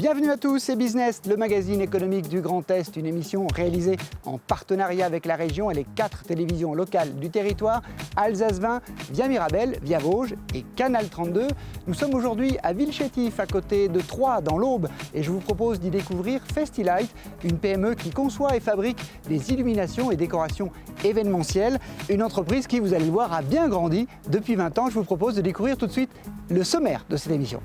Bienvenue à tous, c'est Business, le magazine économique du Grand Est, une émission réalisée en partenariat avec la région et les 4 télévisions locales du territoire, Alsace 20, via Mirabel, via Vosges et Canal 32. Nous sommes aujourd'hui à Villechétif, à côté de Troyes, dans l'Aube, et je vous propose d'y découvrir Festilight, une PME qui conçoit et fabrique des illuminations et décorations événementielles. Une entreprise qui, vous allez le voir, a bien grandi depuis 20 ans. Je vous propose de découvrir tout de suite le sommaire de cette émission.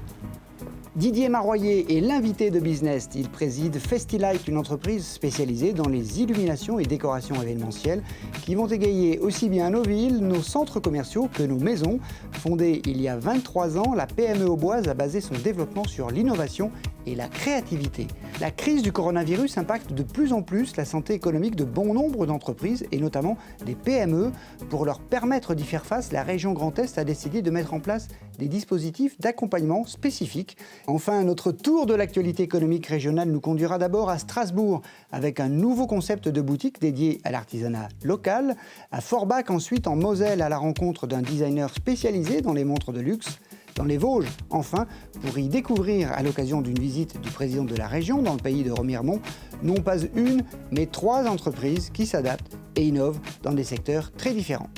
Didier Maroyer est l'invité de Business. Il préside Festilight, une entreprise spécialisée dans les illuminations et décorations événementielles qui vont égayer aussi bien nos villes, nos centres commerciaux que nos maisons. Fondée il y a 23 ans, la PME auboise a basé son développement sur l'innovation et la créativité. La crise du coronavirus impacte de plus en plus la santé économique de bon nombre d'entreprises et notamment des PME. Pour leur permettre d'y faire face, la région Grand Est a décidé de mettre en place des dispositifs d'accompagnement spécifiques. Enfin, notre tour de l'actualité économique régionale nous conduira d'abord à Strasbourg avec un nouveau concept de boutique dédié à l'artisanat local. À Forbach, ensuite en Moselle, à la rencontre d'un designer spécialisé dans les montres de luxe. Dans les Vosges, enfin, pour y découvrir, à l'occasion d'une visite du président de la région dans le pays de Remiremont, non pas une, mais 3 entreprises qui s'adaptent et innovent dans des secteurs très différents.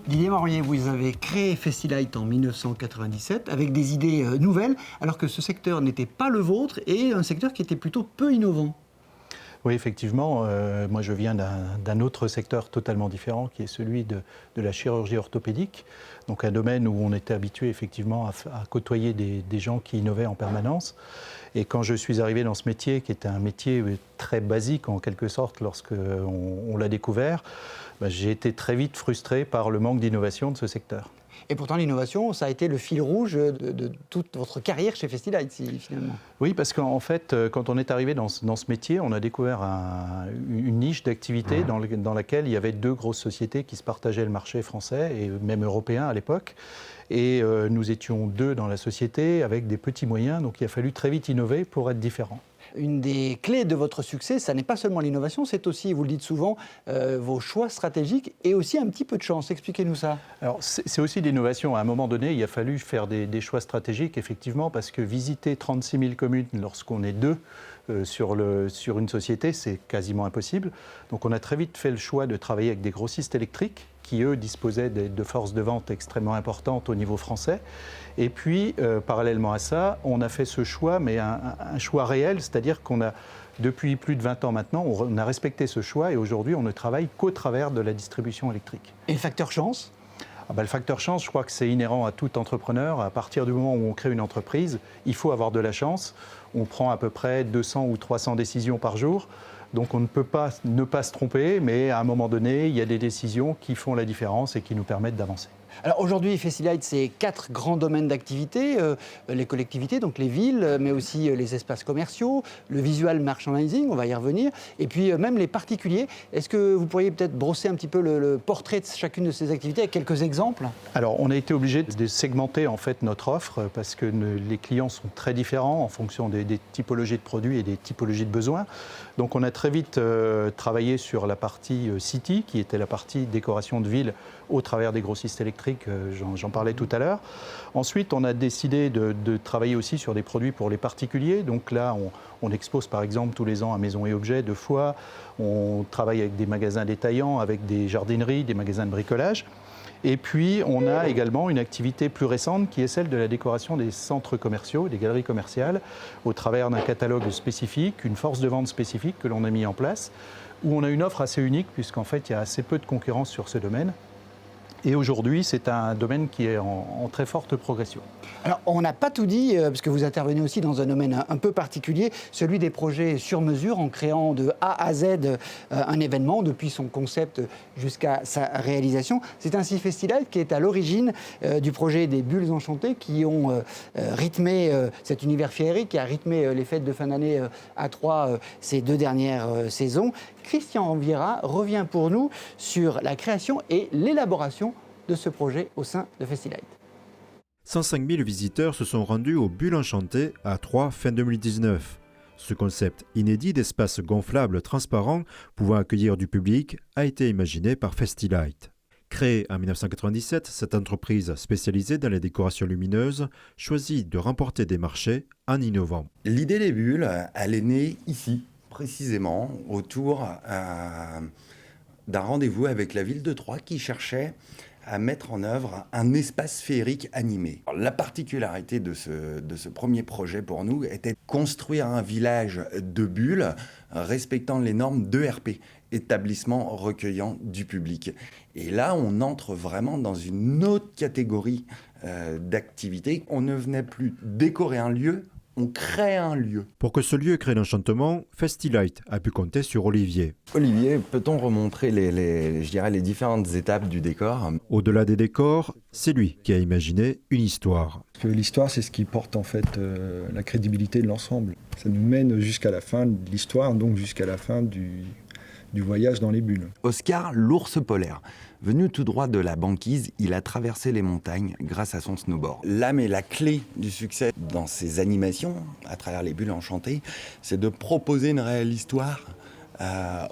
Didier Maroyer, vous avez créé Festilight en 1997 avec des idées nouvelles, alors que ce secteur n'était pas le vôtre et un secteur qui était plutôt peu innovant. Oui, effectivement, moi je viens d'un autre secteur totalement différent qui est celui de la chirurgie orthopédique, donc un domaine où on était habitué effectivement à côtoyer des gens qui innovaient en permanence. Et quand je suis arrivé dans ce métier, qui était un métier très basique en quelque sorte lorsqu'on l'a découvert, j'ai été très vite frustré par le manque d'innovation de ce secteur. Et pourtant, l'innovation, ça a été le fil rouge de toute votre carrière chez Festilight, finalement. Oui, parce qu'en fait, quand on est arrivé dans ce métier, on a découvert une niche d'activité dans laquelle il y avait 2 grosses sociétés qui se partageaient le marché français et même européen à l'époque. Et nous étions 2 dans la société avec des petits moyens, donc il a fallu très vite innover pour être différents. Une des clés de votre succès, ça n'est pas seulement l'innovation, c'est aussi, vous le dites souvent, vos choix stratégiques et aussi un petit peu de chance. Expliquez-nous ça. Alors, c'est aussi l'innovation. À un moment donné, il a fallu faire des choix stratégiques, effectivement, parce que visiter 36 000 communes lorsqu'on est 2 sur une société, c'est quasiment impossible. Donc on a très vite fait le choix de travailler avec des grossistes électriques qui, eux, disposaient de forces de vente extrêmement importantes au niveau français. Et puis, parallèlement à ça, on a fait ce choix, mais un choix réel, c'est-à-dire qu'on a, depuis plus de 20 ans maintenant, on a respecté ce choix et aujourd'hui, on ne travaille qu'au travers de la distribution électrique. Et le facteur chance ? Le facteur chance, je crois que c'est inhérent à tout entrepreneur. À partir du moment où on crée une entreprise, il faut avoir de la chance. On prend à peu près 200 ou 300 décisions par jour. Donc on ne peut pas ne pas se tromper, mais à un moment donné, il y a des décisions qui font la différence et qui nous permettent d'avancer. Alors aujourd'hui, Festilight, c'est 4 grands domaines d'activité, les collectivités, donc les villes, mais aussi les espaces commerciaux, le visual merchandising, on va y revenir, et puis même les particuliers. Est-ce que vous pourriez peut-être brosser un petit peu le portrait de chacune de ces activités avec quelques exemples ? Alors on a été obligé de segmenter en fait notre offre parce que les clients sont très différents en fonction des typologies de produits et des typologies de besoins. Donc on a très vite travaillé sur la partie City, qui était la partie décoration de ville au travers des grossistes électriques, j'en parlais tout à l'heure. Ensuite, on a décidé de travailler aussi sur des produits pour les particuliers. Donc là, on expose par exemple tous les ans à Maisons et Objets 2 fois. On travaille avec des magasins détaillants, avec des jardineries, des magasins de bricolage. Et puis, on a également une activité plus récente qui est celle de la décoration des centres commerciaux, des galeries commerciales, au travers d'un catalogue spécifique, une force de vente spécifique que l'on a mis en place, où on a une offre assez unique, puisqu'en fait, il y a assez peu de concurrence sur ce domaine. Et aujourd'hui, c'est un domaine qui est en très forte progression. Alors, on n'a pas tout dit, parce que vous intervenez aussi dans un domaine un peu particulier, celui des projets sur mesure, en créant de A à Z un événement, depuis son concept jusqu'à sa réalisation. C'est ainsi Festilight qui est à l'origine du projet des Bulles Enchantées, qui ont rythmé cet univers féerique, qui a rythmé les fêtes de fin d'année à Troyes ces 2 dernières saisons. Christian Viera revient pour nous sur la création et l'élaboration de ce projet au sein de Festilight. 105 000 visiteurs se sont rendus aux Bulles Enchantées à Troyes fin 2019. Ce concept inédit d'espace gonflable transparent pouvant accueillir du public a été imaginé par Festilight. Créée en 1997, cette entreprise spécialisée dans les décorations lumineuses choisit de remporter des marchés en innovant. L'idée des bulles, elle est née ici, précisément, autour d'un rendez-vous avec la ville de Troyes qui cherchait à mettre en œuvre un espace féerique animé. Alors, la particularité de ce premier projet pour nous était de construire un village de bulles respectant les normes d'ERP, établissement recueillant du public. Et là, on entre vraiment dans une autre catégorie d'activité. On ne venait plus décorer un lieu, on crée un lieu. Pour que ce lieu crée l'enchantement, Festilight a pu compter sur Olivier. Olivier, peut-on remontrer les différentes étapes du décor ? Au-delà des décors, c'est lui qui a imaginé une histoire. Parce que l'histoire, c'est ce qui porte en fait la crédibilité de l'ensemble. Ça nous mène jusqu'à la fin de l'histoire, donc jusqu'à la fin du voyage dans les bulles. Oscar, l'ours polaire. Venu tout droit de la banquise, il a traversé les montagnes grâce à son snowboard. L'âme et la clé du succès dans ces animations, à travers les bulles enchantées, c'est de proposer une réelle histoire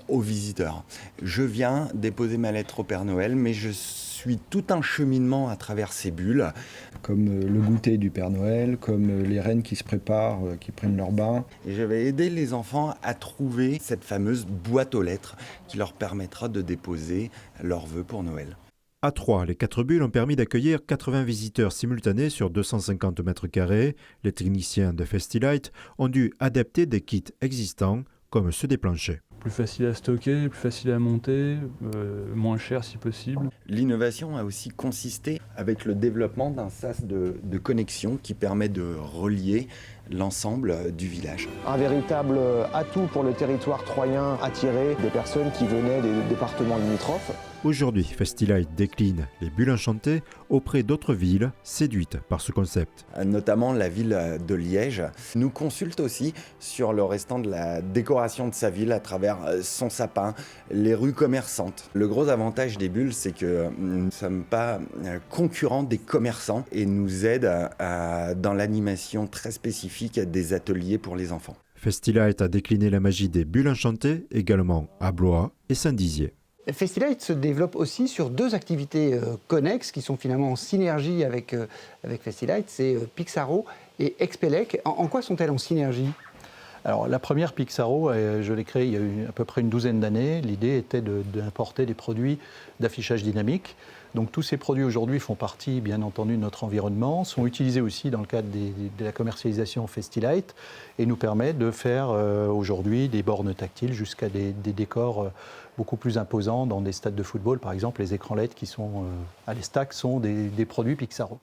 aux visiteurs. Je viens déposer ma lettre au Père Noël, mais je suis tout un cheminement à travers ces bulles. Comme le goûter du Père Noël, comme les reines qui se préparent, qui prennent leur bain. Et je vais aider les enfants à trouver cette fameuse boîte aux lettres qui leur permettra de déposer leurs vœux pour Noël. À Troyes, les 4 bulles ont permis d'accueillir 80 visiteurs simultanés sur 250 mètres carrés. Les techniciens de Festilight ont dû adapter des kits existants, comme ceux des planchers. Plus facile à stocker, plus facile à monter, moins cher si possible. L'innovation a aussi consisté avec le développement d'un sas de connexion qui permet de relier l'ensemble du village. Un véritable atout pour le territoire troyen, attirer des personnes qui venaient des départements limitrophes. Aujourd'hui, Festilight décline les bulles enchantées auprès d'autres villes séduites par ce concept. Notamment la ville de Liège nous consulte aussi sur le restant de la décoration de sa ville à travers son sapin, les rues commerçantes. Le gros avantage des bulles, c'est que nous ne sommes pas concurrents des commerçants et nous aident dans l'animation très spécifique des ateliers pour les enfants. Festilight a décliné la magie des bulles enchantées également à Blois et Saint-Dizier. Festilight se développe aussi sur 2 activités connexes qui sont finalement en synergie avec Festilight, c'est Pixaro et Expelec. En quoi sont-elles en synergie ? Alors la première Pixaro, je l'ai créée il y a à peu près une douzaine d'années. L'idée était d'importer des produits d'affichage dynamique. Donc tous ces produits aujourd'hui font partie, bien entendu, de notre environnement, sont utilisés aussi dans le cadre de la commercialisation Festilight et nous permettent de faire aujourd'hui des bornes tactiles jusqu'à des décors beaucoup plus imposants dans des stades de football. Par exemple, les écrans LED qui sont à l'Estac sont des produits Pixaro.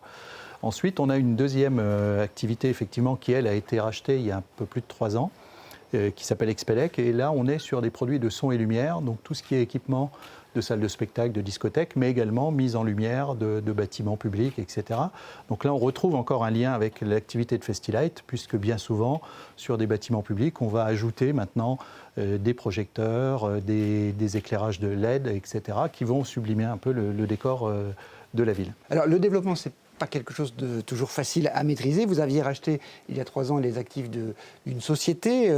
Ensuite, on a une deuxième activité, effectivement, qui, elle, a été rachetée il y a un peu plus de 3 ans, qui s'appelle Expelec. Et là, on est sur des produits de son et lumière, donc tout ce qui est équipement de salles de spectacle, de discothèques, mais également mise en lumière de bâtiments publics, etc. Donc là, on retrouve encore un lien avec l'activité de Festilight, puisque bien souvent, sur des bâtiments publics, on va ajouter maintenant des projecteurs, des éclairages de LED, etc., qui vont sublimer un peu le décor de la ville. Alors, le développement, c'est pas quelque chose de toujours facile à maîtriser. Vous aviez racheté il y a 3 ans les actifs d'une société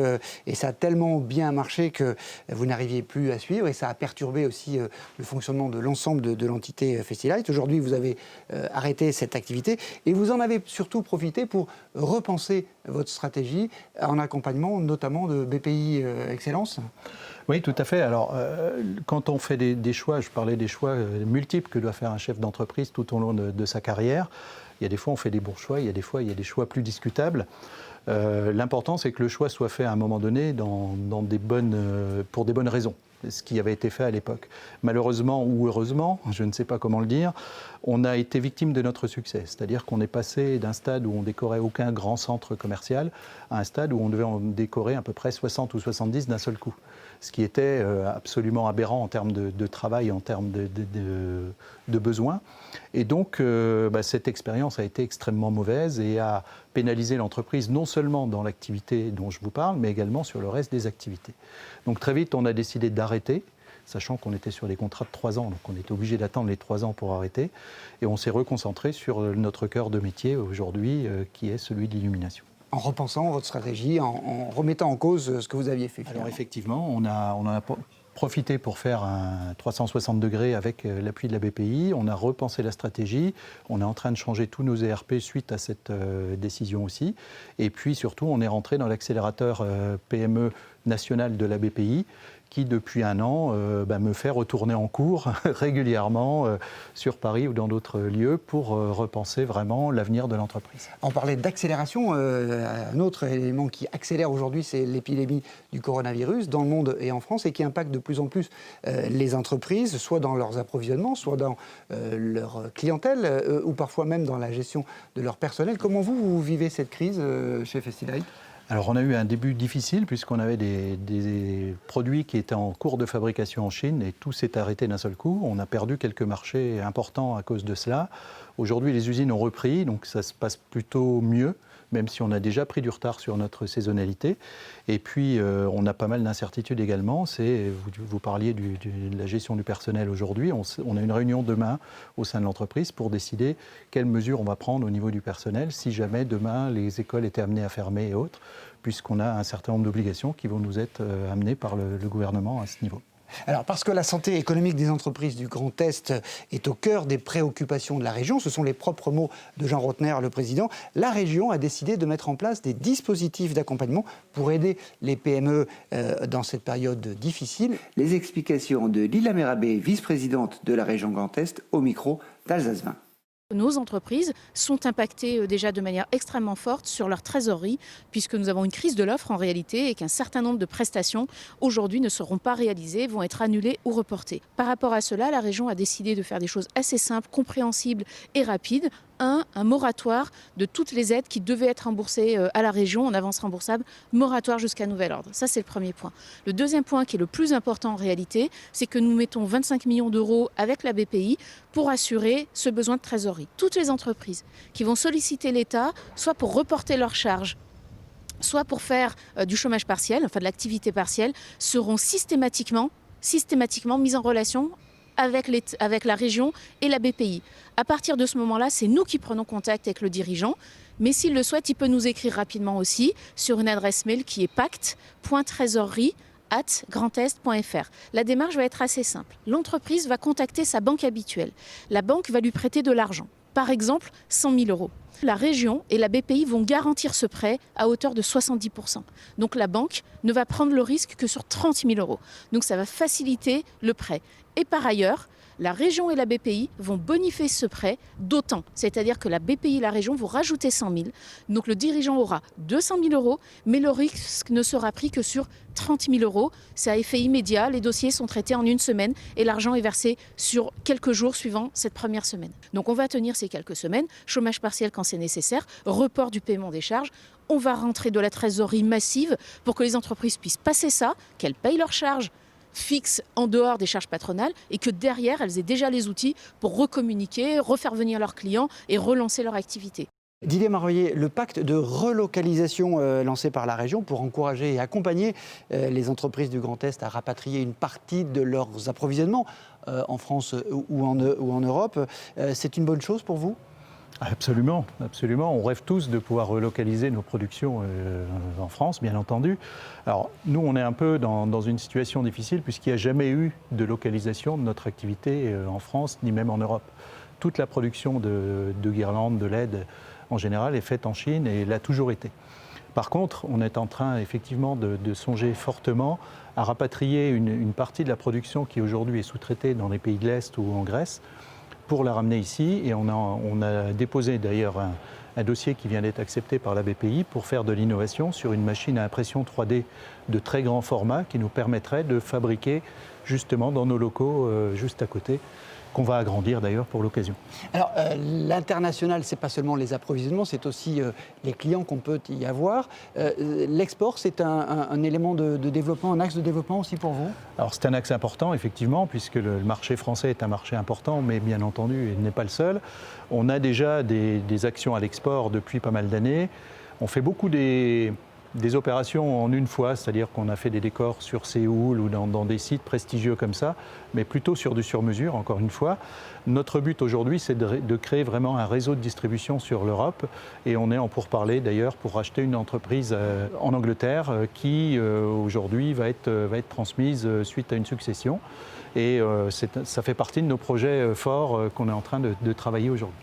et ça a tellement bien marché que vous n'arriviez plus à suivre et ça a perturbé aussi le fonctionnement de l'ensemble de l'entité Festilight. Aujourd'hui, vous avez arrêté cette activité et vous en avez surtout profité pour repenser votre stratégie en accompagnement notamment de BPI Excellence. Oui, tout à fait. Alors, quand on fait des choix, je parlais des choix multiples que doit faire un chef d'entreprise tout au long de sa carrière. Il y a des fois, on fait des bons choix, il y a des fois, il y a des choix plus discutables. L'important, c'est que le choix soit fait à un moment donné pour des bonnes raisons, ce qui avait été fait à l'époque. Malheureusement ou heureusement, je ne sais pas comment le dire, on a été victime de notre succès. C'est-à-dire qu'on est passé d'un stade où on décorait aucun grand centre commercial à un stade où on devait en décorer à peu près 60 ou 70 d'un seul coup. Ce qui était absolument aberrant en termes de travail, en termes de besoins. Et donc, cette expérience a été extrêmement mauvaise et a pénalisé l'entreprise non seulement dans l'activité dont je vous parle, mais également sur le reste des activités. Donc très vite, on a décidé d'arrêter, sachant qu'on était sur des contrats de 3 ans, donc on était obligé d'attendre les 3 ans pour arrêter. Et on s'est reconcentré sur notre cœur de métier aujourd'hui, qui est celui de l'illumination. En repensant votre stratégie, en remettant en cause ce que vous aviez fait. Alors effectivement, on a profité pour faire un 360 degrés avec l'appui de la BPI. On a repensé la stratégie. On est en train de changer tous nos ERP suite à cette décision aussi. Et puis surtout, on est rentré dans l'accélérateur PME national de la BPI, qui depuis un an me fait retourner en cours régulièrement sur Paris ou dans d'autres lieux pour repenser vraiment l'avenir de l'entreprise. On parlait d'accélération. Un autre élément qui accélère aujourd'hui, c'est l'épidémie du coronavirus dans le monde et en France et qui impacte de plus en plus les entreprises, soit dans leurs approvisionnements, soit dans leur clientèle ou parfois même dans la gestion de leur personnel. Comment vous vivez cette crise chez Festilite ? Alors on a eu un début difficile puisqu'on avait des produits qui étaient en cours de fabrication en Chine et tout s'est arrêté d'un seul coup. On a perdu quelques marchés importants à cause de cela. Aujourd'hui, les usines ont repris, donc ça se passe plutôt mieux, même si on a déjà pris du retard sur notre saisonnalité. Et puis, on a pas mal d'incertitudes également. Vous parliez de la gestion du personnel aujourd'hui. On a une réunion demain au sein de l'entreprise pour décider quelles mesures on va prendre au niveau du personnel si jamais demain les écoles étaient amenées à fermer et autres, puisqu'on a un certain nombre d'obligations qui vont nous être amenées par le gouvernement à ce niveau. Alors, parce que la santé économique des entreprises du Grand Est est au cœur des préoccupations de la région, ce sont les propres mots de Jean Rottner, le président, la région a décidé de mettre en place des dispositifs d'accompagnement pour aider les PME dans cette période difficile. Les explications de Lila Merabé, vice-présidente de la région Grand Est, au micro d'Alsace 20. Nos entreprises sont impactées déjà de manière extrêmement forte sur leur trésorerie, puisque nous avons une crise de l'offre en réalité et qu'un certain nombre de prestations aujourd'hui ne seront pas réalisées, vont être annulées ou reportées. Par rapport à cela, la région a décidé de faire des choses assez simples, compréhensibles et rapides. Un moratoire de toutes les aides qui devaient être remboursées à la région en avance remboursable, moratoire jusqu'à nouvel ordre. Ça, c'est le premier point. Le deuxième point, qui est le plus important en réalité, c'est que nous mettons 25 millions d'euros avec la BPI pour assurer ce besoin de trésorerie. Toutes les entreprises qui vont solliciter l'État, soit pour reporter leurs charges, soit pour faire du chômage partiel, enfin de l'activité partielle, seront systématiquement mises en relation avec la région et la BPI. À partir de ce moment-là, c'est nous qui prenons contact avec le dirigeant, mais s'il le souhaite, il peut nous écrire rapidement aussi sur une adresse mail qui est pacte.trésorerie@grandest.fr. La démarche va être assez simple. L'entreprise va contacter sa banque habituelle. La banque va lui prêter de l'argent, par exemple 100 000 euros. La région et la BPI vont garantir ce prêt à hauteur de 70%. Donc la banque ne va prendre le risque que sur 30 000 euros. Donc ça va faciliter le prêt. Et par ailleurs, la région et la BPI vont bonifier ce prêt d'autant. C'est-à-dire que la BPI et la région vont rajouter 100 000. Donc le dirigeant aura 200 000 euros, mais le risque ne sera pris que sur 30 000 euros. C'est à effet immédiat, les dossiers sont traités en une semaine et l'argent est versé sur quelques jours suivant cette première semaine. Donc on va tenir ces quelques semaines, chômage partiel quand c'est nécessaire, report du paiement des charges. On va rentrer de la trésorerie massive pour que les entreprises puissent passer ça, qu'elles payent leurs charges fixes en dehors des charges patronales et que derrière, elles aient déjà les outils pour recommuniquer, refaire venir leurs clients et relancer leur activité. Didier Marollier, le pacte de relocalisation lancé par la région pour encourager et accompagner les entreprises du Grand Est à rapatrier une partie de leurs approvisionnements en France ou en Europe, c'est une bonne chose pour vous ? Absolument, absolument. On rêve tous de pouvoir relocaliser nos productions en France, bien entendu. Alors, nous, on est un peu dans une situation difficile puisqu'il n'y a jamais eu de localisation de notre activité en France, ni même en Europe. Toute la production de guirlandes, de LED, en général, est faite en Chine et l'a toujours été. Par contre, on est en train, effectivement, de songer fortement à rapatrier une partie de la production qui, aujourd'hui, est sous-traitée dans les pays de l'Est ou en Grèce, pour la ramener ici. Et on a déposé d'ailleurs un dossier qui vient d'être accepté par la BPI pour faire de l'innovation sur une machine à impression 3D de très grand format qui nous permettrait de fabriquer justement dans nos locaux juste à côté, qu'on va agrandir d'ailleurs pour l'occasion. Alors l'international, c'est pas seulement les approvisionnements, c'est aussi les clients qu'on peut y avoir. L'export, c'est un élément de développement, un axe de développement aussi pour vous ? Alors c'est un axe important, effectivement, puisque le marché français est un marché important, mais bien entendu, il n'est pas le seul. On a déjà des actions à l'export depuis pas mal d'années. On fait beaucoup des des opérations en une fois, c'est-à-dire qu'on a fait des décors sur Séoul ou dans des sites prestigieux comme ça, mais plutôt sur du sur-mesure, encore une fois. Notre but aujourd'hui, c'est de créer vraiment un réseau de distribution sur l'Europe, et on est en pourparlers d'ailleurs pour racheter une entreprise en Angleterre qui aujourd'hui va être transmise suite à une succession. Et ça fait partie de nos projets forts qu'on est en train de travailler aujourd'hui.